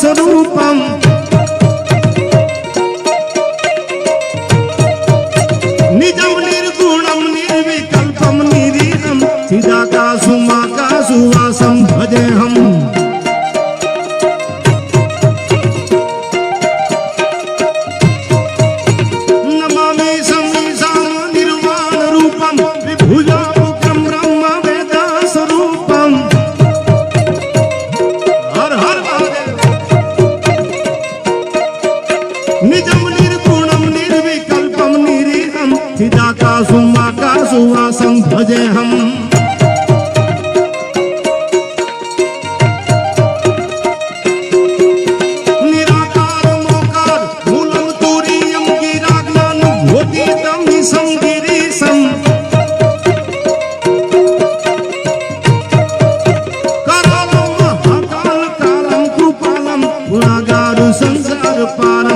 स्वरूपम निजम निर्गुणम निर्विकल्पम निरीहम चिदाकाशुमाकाशुवासम भजे हम नमामि समीसाम निर्वाण रूपम विभुजामुखम ब्रह्म वेद स्वरूपम हर हर महादेव निजम निर्गुणम निर्विकल्पम निरीहम चिदाकाशुमाकाशुवासम भजे हम निराकार मोकार मूलम तुरीयम गिराज्ञान भूतितम निसम गिरीशम करालम महाकाल कालम कृपालम गुणागार संसार पार